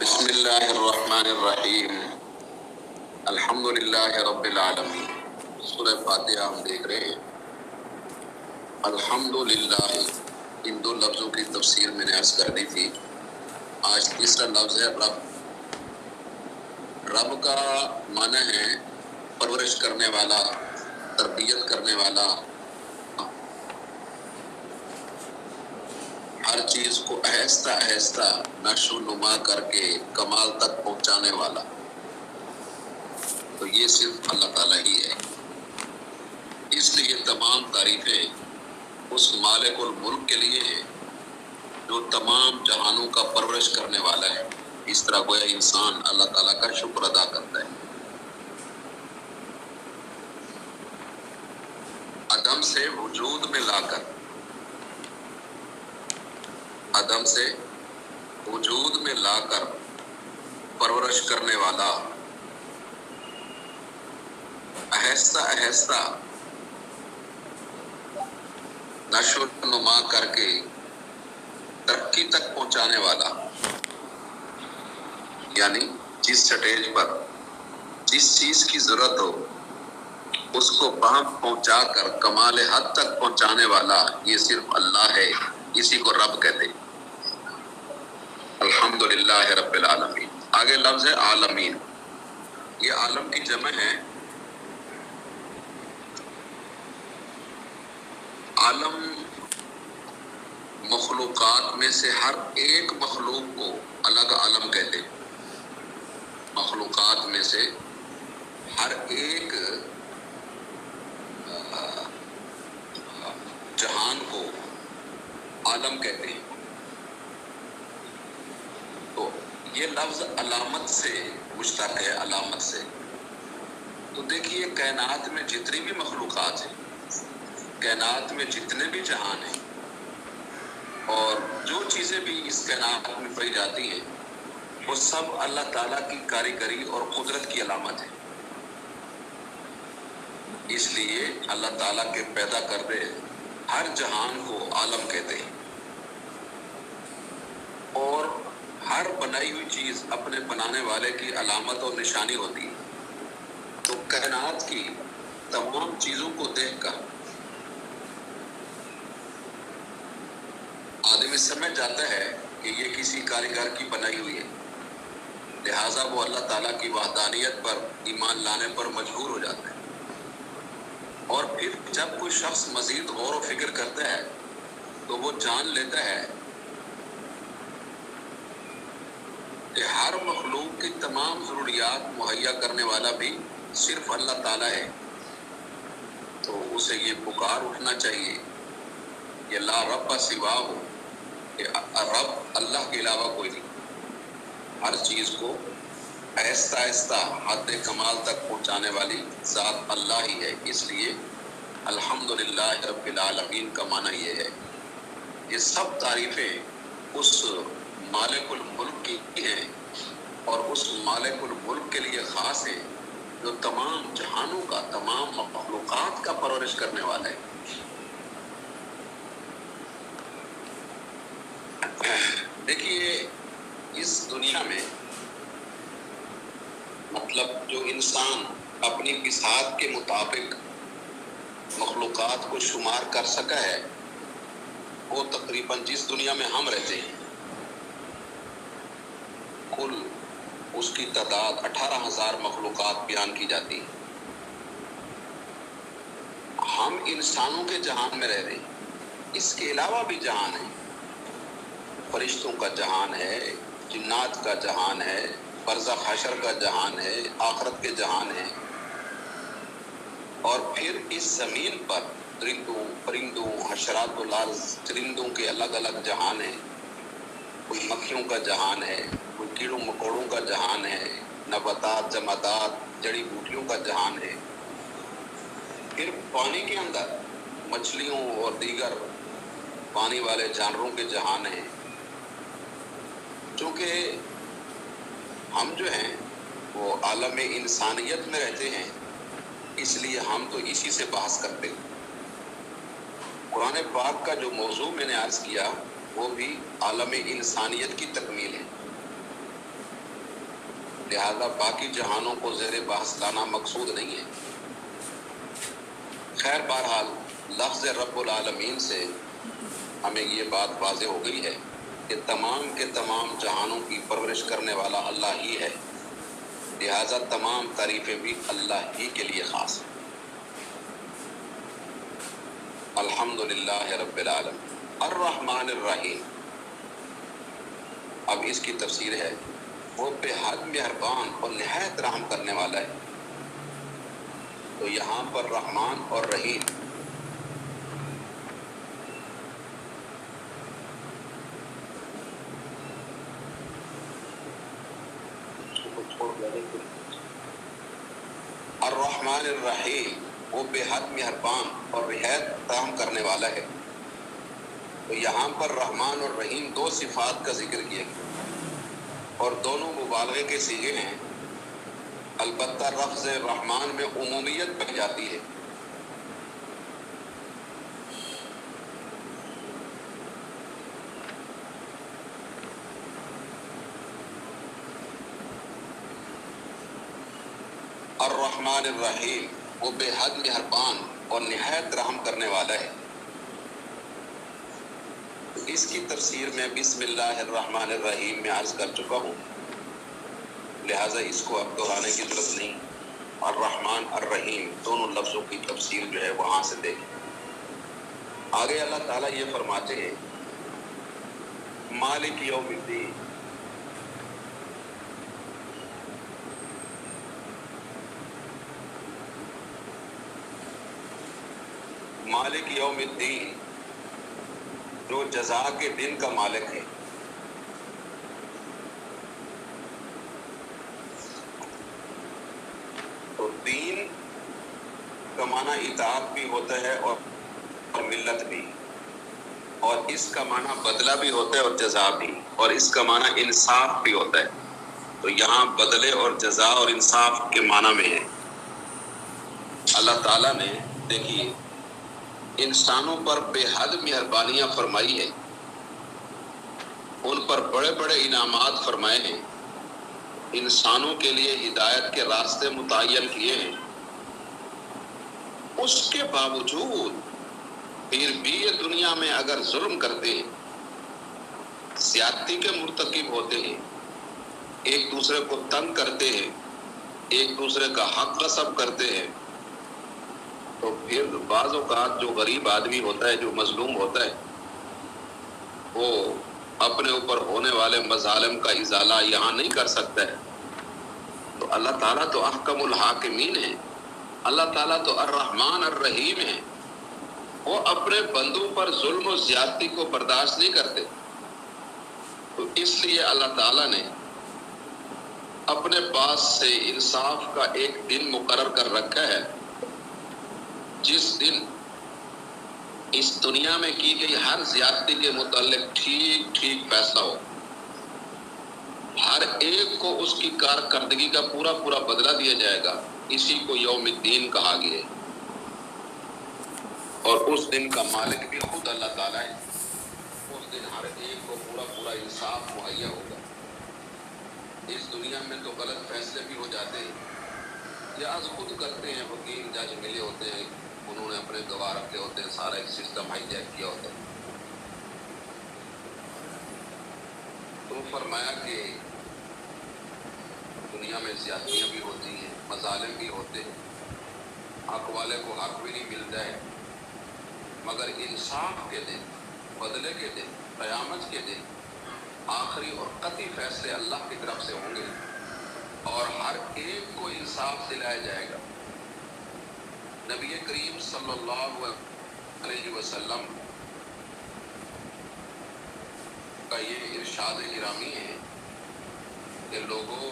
بسم اللہ الرحمن الرحیم الحمد للہ رب العالمین۔ سورہ فاتحہ ہم دیکھ رہے ہیں۔ الحمد للہ، ان دو لفظوں کی تفسیر میں نے عرض کر دی تھی۔ آج تیسرا لفظ ہے رب۔ رب کا معنی ہے پرورش کرنے والا، تربیت کرنے والا، ہر چیز کو آہستہ آہستہ نشو و نما کر کے کمال تک پہنچانے والا۔ تو یہ صرف اللہ تعالیٰ ہی ہے۔ اس لیے تمام تعریفیں اس مالک الملک کے لیے ہیں جو تمام جہانوں کا پرورش کرنے والا ہے۔ اس طرح گویا انسان اللہ تعالیٰ کا شکر ادا کرتا ہے۔ عدم سے وجود میں لا کر، عدم سے وجود میں لا کر پرورش کرنے والا، آہستہ آہستہ نشو و نما کر کے ترقی تک پہنچانے والا، یعنی جس سٹیج پر جس چیز کی ضرورت ہو اس کو وہاں پہنچا کر کمال حد تک پہنچانے والا، یہ صرف اللہ ہے۔ اسی کو رب کہتے ہیں۔ الحمدللہ رب العالمین۔ آگے لفظ ہے عالمین۔ یہ عالم کی جمع ہے۔ عالم مخلوقات میں سے ہر ایک مخلوق کو الگ عالم کہتے ہیں۔ مخلوقات میں سے ہر ایک جہان کو عالم کہتے ہیں۔ تو یہ لفظ علامت سے مشتق ہے، علامت سے۔ تو دیکھیے کائنات میں جتنی بھی مخلوقات ہیں، کائنات میں جتنے بھی جہان ہیں، اور جو چیزیں بھی اس کائنات میں پائی جاتی ہیں، وہ سب اللہ تعالیٰ کی کاریگری اور قدرت کی علامت ہے۔ اس لیے اللہ تعالیٰ کے پیدا کردے ہر جہان کو عالم کہتے ہیں، اور ہر بنائی ہوئی چیز اپنے بنانے والے کی علامت اور نشانی ہوتی ہے۔ تو کائنات کی تمام چیزوں کو دیکھ کر آدمی سمجھ جاتا ہے کہ یہ کسی کاریگر کی بنائی ہوئی ہے، لہٰذا وہ اللہ تعالیٰ کی وحدانیت پر ایمان لانے پر مجبور ہو جاتا ہے۔ اور پھر جب کوئی شخص مزید غور و فکر کرتا ہے تو وہ جان لیتا ہے کہ ہر مخلوق کی تمام ضروریات مہیا کرنے والا بھی صرف اللہ تعالیٰ ہے۔ تو اسے یہ پکار اٹھنا چاہیے کہ لا رب سوا ہو، کہ رب اللہ کے علاوہ کوئی نہیں۔ ہر چیز کو آہستہ آہستہ حد کمال تک پہنچانے والی ذات اللہ ہی ہے۔ اس لیے الحمدللہ رب العالمین کا معنی یہ ہے۔ یہ سب تعریفیں اس مالک الملک کی ہیں، اور اس مالک الملک کے لیے خاص ہیں جو تمام جہانوں کا، تمام مخلوقات کا پرورش کرنے والا ہے۔ دیکھیے اس دنیا میں مطلب جو انسان اپنی بساط کے مطابق مخلوقات کو شمار کر سکا ہے، وہ تقریباً جس دنیا میں ہم رہتے ہیں کل اس کی تعداد 18,000 مخلوقات بیان کی جاتی ہے۔ ہم انسانوں کے جہان میں رہ رہے ہیں، اس کے علاوہ بھی جہان ہے۔ فرشتوں کا جہان ہے، جنات کا جہان ہے، برزخ حشر کا جہان ہے، آخرت کے جہان ہے۔ اور پھر اس زمین پر درندوں، پرندوں، حشرات الارض، چرندوں کے الگ الگ جہان ہیں۔ کوئی مکھیوں کا جہان ہے، کوئی کیڑوں مکوڑوں کا جہان ہے، نباتات، جمادات، جڑی بوٹیوں کا جہان ہے۔ پھر پانی کے اندر مچھلیوں اور دیگر پانی والے جانوروں کے جہان ہیں۔ چونکہ ہم جو ہیں وہ عالم انسانیت میں رہتے ہیں، اس لیے ہم تو اسی سے بحث کرتے ہیں۔ قرآن پاک کا جو موضوع میں نے عرض کیا وہ بھی عالم انسانیت کی تکمیل ہے۔ لہذا باقی جہانوں کو زیر بحث لانا مقصود نہیں ہے۔ خیر بہرحال لفظ رب العالمین سے ہمیں یہ بات واضح ہو گئی ہے کہ تمام کے تمام جہانوں کی پرورش کرنے والا اللہ ہی ہے، لہذا تمام تعریفیں بھی اللہ ہی کے لیے خاص ہیں۔ الحمدللہ رب العالمین الرحمن الرحیم، اب اس کی تفسیر ہے وہ بے حد مہربان اور نہایت رحم کرنے والا ہے۔ تو یہاں پر رحمان اور رحیم الرحمن الرحیم، وہ بے حد مہربان اور نہایت رحم کرنے والا ہے۔ تو یہاں پر رحمان اور رحیم دو صفات کا ذکر کیا گیا اور دونوں مبالغے کے صیغے ہیں، البتہ لفظ رحمان میں عمومیت پائی جاتی ہے۔ الرحمن الرحیم، وہ بے حد مہربان اور نہایت رحم کرنے والا ہے۔ اس کی تفسیر میں بسم اللہ الرحمن الرحیم میں عرض کر چکا ہوں، لہٰذا اس کو اب دہرانے کی ضرورت نہیں۔ الرحمن الرحیم دونوں لفظوں کی تفسیر جو ہے وہاں سے دیکھیں۔ آگے اللہ تعالیٰ یہ فرماتے ہیں مالک یوم الدین، مالک یوم الدین جو جزا کے دن کا مالک ہے۔ تو دین کا معنی اطاعت بھی ہوتا ہے اور ملت بھی، اور اس کا معنی بدلہ بھی ہوتا ہے اور جزا بھی، اور اس کا معنی انصاف بھی ہوتا ہے۔ تو یہاں بدلے اور جزا اور انصاف کے معنی میں ہے۔ اللہ تعالیٰ نے دیکھیے انسانوں پر بے حد مہربانیاں فرمائی ہیں، ان پر بڑے بڑے انعامات فرمائے ہیں، انسانوں کے لیے ہدایت کے راستے متعین کیے ہیں، اس کے باوجود پھر بھی یہ دنیا میں اگر ظلم کرتے ہیں، زیادتی کے مرتکب ہوتے ہیں، ایک دوسرے کو تنگ کرتے ہیں، ایک دوسرے کا حق غصب کرتے ہیں، تو پھر بعض اوقات جو غریب آدمی ہوتا ہے، جو مظلوم ہوتا ہے، وہ اپنے اوپر ہونے والے مظالم کا ازالہ یہاں نہیں کر سکتا ہے۔ تو اللہ تعالیٰ تو احکم الحاکمین ہے، اللہ تعالیٰ تو الرحمن الرحیم ہے، وہ اپنے بندوں پر ظلم و زیادتی کو برداشت نہیں کرتے۔ تو اس لیے اللہ تعالیٰ نے اپنے پاس سے انصاف کا ایک دن مقرر کر رکھا ہے، جس دن اس دنیا میں کی گئی ہر زیادتی کے متعلق ٹھیک ٹھیک فیصلہ ہو، ہر ایک کو اس کی کارکردگی کا پورا پورا بدلہ دیا جائے گا۔ اسی کو یوم الدین کہا گیا ہے، اور اس دن کا مالک بھی خود اللہ تعالیٰ ہے۔ اس دن ہر ایک کو پورا پورا انصاف مہیا ہوگا۔ اس دنیا میں تو غلط فیصلے بھی ہو جاتے ہیں، یا خود کرتے ہیں، وکیل جج ملے ہوتے ہیں، انہوں نے اپنے گواہ رکھے ہوتے ہیں، سارا ایک سسٹم ہائی جیک کیا ہوتا ہے۔ تو فرمایا کہ دنیا میں زیادتیاں بھی ہوتی ہیں، مظالم بھی ہوتے ہیں، حق والے کو حق بھی نہیں ملتا ہے، مگر انصاف کے دن، بدلے کے دن، قیامت کے دن آخری اور قطعی فیصلے اللہ کی طرف سے ہوں گے، اور ہر ایک کو انصاف دلایا جائے گا۔ نبی کریم صلی اللہ علیہ وسلم کا یہ ارشاد گرامی ہے کہ لوگوں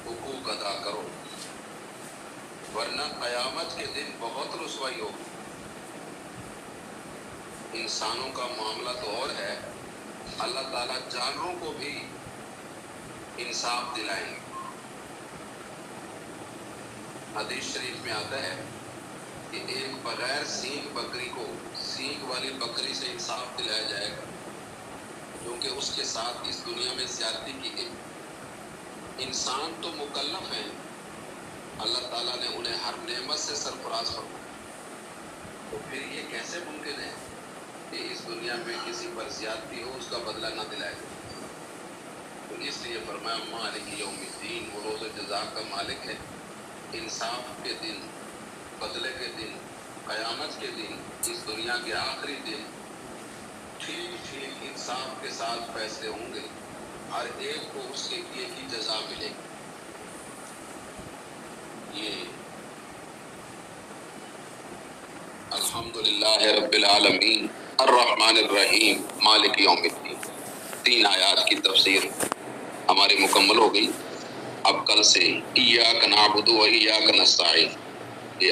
حقوق ادا کرو، ورنہ قیامت کے دن بہت رسوائی ہوگی۔ انسانوں کا معاملہ تو اور ہے، اللہ تعالیٰ جانوروں کو بھی انصاف دلائیں گے۔ حدیث شریف میں آتا ہے کہ ایک بغیر سینگ بکری کو سینگ والی بکری سے انصاف دلایا جائے گا، کیونکہ اس کے ساتھ اس دنیا میں زیادتی کی گئی۔ انسان تو مکلف ہیں، اللہ تعالیٰ نے انہیں ہر نعمت سے سرفراز فرمایا، تو پھر یہ کیسے ممکن ہے کہ اس دنیا میں کسی پر زیادتی ہو اس کا بدلہ نہ دلائے جائے؟ تو اس لیے فرمایا مالک یوم الدین، وہ روز جزا کا مالک ہے، انصاف کے دن، بدلے کے دن، قیامت کے دن، اس دنیا کے آخری دن ٹھیک ٹھیک انصاف کے ساتھ فیصلے ہوں گے، ہر ایک کو اس کے کیے کی جزا ملے گی۔ یہ الحمدللہ رب العالمین الرحمن الرحیم مالک یوم الدین، 3 آیات کی تفسیر ہماری مکمل ہو گئی۔ اب کل سے ایاک نعبد و ایاک نستعین